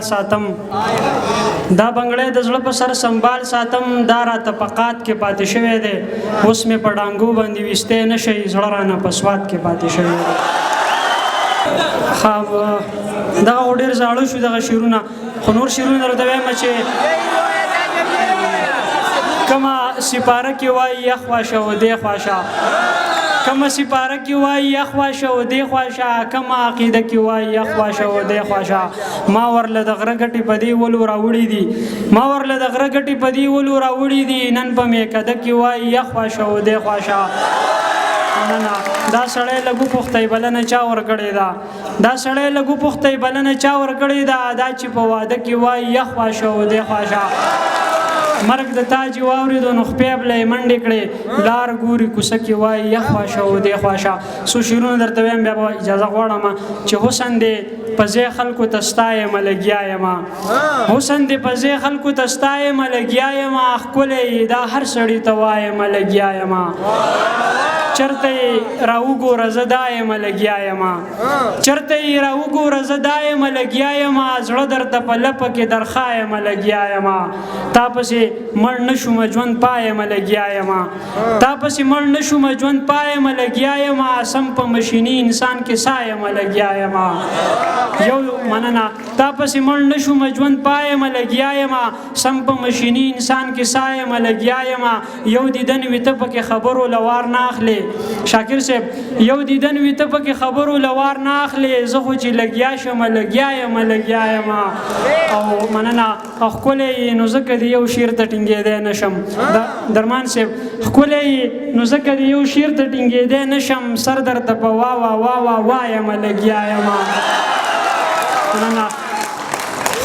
ساتم دا بنگړی د زړه په سر سنبال ساتم دا راته په قات کې پاتې شوی دی اوس مې په ډانګو باندې ویستی نه شي زړه رانه په سوات کې پاتې شوی دی دغه خو ډېر زاړه شو دغه شعرونه خو نور شعرونه درته وایم چې کومه سپاره کې وایي یخ واشه و دې خواشه کما سپاره کې وای یخ واشه او دی خواشه کما عقیده کې وای یخ واشه او دی خواشه ما ورله د غره غټي پدی ولو راوړی دي ما ورله د غره غټي پدی ولو راوړی دي نن په میکده کې وای یخ واشه او دی خواشه نه دا سړی لګو پختای بلنه چا ور کړی دا سړی لګو پختای بلنه چا ور کړی دا چې په واده کې وای یخ واشه او دی خواشه مرګ د تاج واورېدو نو خپې بلې منډې کړې لار ګوري کوڅه کې وایي یخ خواشه او دې خواشه څو شعرونه درته وایم بیا به اجازه غواړم چې حسن دې په ځای خلکو ته ستایم لګیا یم حسن دې په ځای خلکو ته ستایم لګیا یم ښکلی دا هر سړي ته وایم لګیا یم چرته راوګوره زه دا یم لګیا یم چرته راوګوره زه دا یم لګیا یم زړه درته په لپه کې درخا یم لګیا یم تا پسې مړ نه شوم ژوند پایم لګیا یم تا پسې مړ نه شوم ژوند پایم لګیا یم سم په مشیني انسان کې سا یم لګیا یم یو مننه تا پسې مړ نه شوم ژوند پایم لګیا یم سم په مشیني انسان کې سا یم لګیا یم یو دیدن وي ته پکې خبرو لوار نه اخلې شاکر صاحب یو دیدن وي ته پکې خبرو لوار نه اخلې زه خو چې لګیا شم لګیا یم او مننه ښکلی نو ځکه د یو شعر ته ټینګېدی نشم درمان صاحب ښکلی نو ځکه د یو شعر ته ټینګېدی نشم سر درته په وا وا وا وا وایم لګیا یم مننه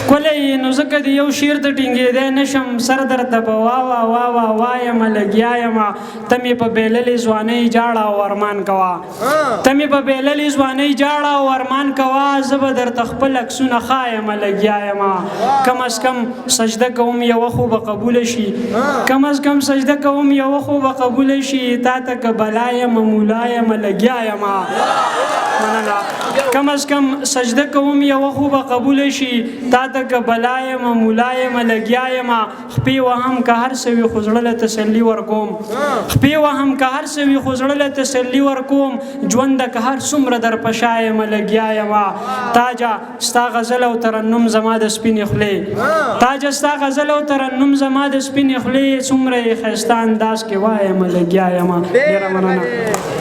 ښکلی نو ځکه د یو شعر ته ټینګېدی نشم سر درته په وا وا وا وا وایم لګیا یم ته مې په بېللې ځوانۍ جاړه او ارمان کوه ته مې په بېللې ځوانۍ جاړه او ارمان کوه زه به درته خپل عکسونه ښایم لګیا یم کم از کم سجده کوم یوه خو به قبوله شي کم از کم سجده کوم یوه خو به قبوله شي تا ته که بلا یم مولا یم لګیا یم مننه کم از کم سجده کوم یوه خو به قبوله شي تا ته که بلا یم مولا یم لګیا یم خپې وهم که هر څه وي خو زړه له تسلي ورکوم خپې وهم که هر څه وي خو زړه له تسلي ورکوم ژونده که هر څومره در په شا یم لګیا یم تاجه ستا غزل او ترنم زما د سپینې خولې تاجه ستا غزل او ترنم زما د سپینې خولې څومره یې ښایسته انداز کې وایم لګیا یم ډېره مننه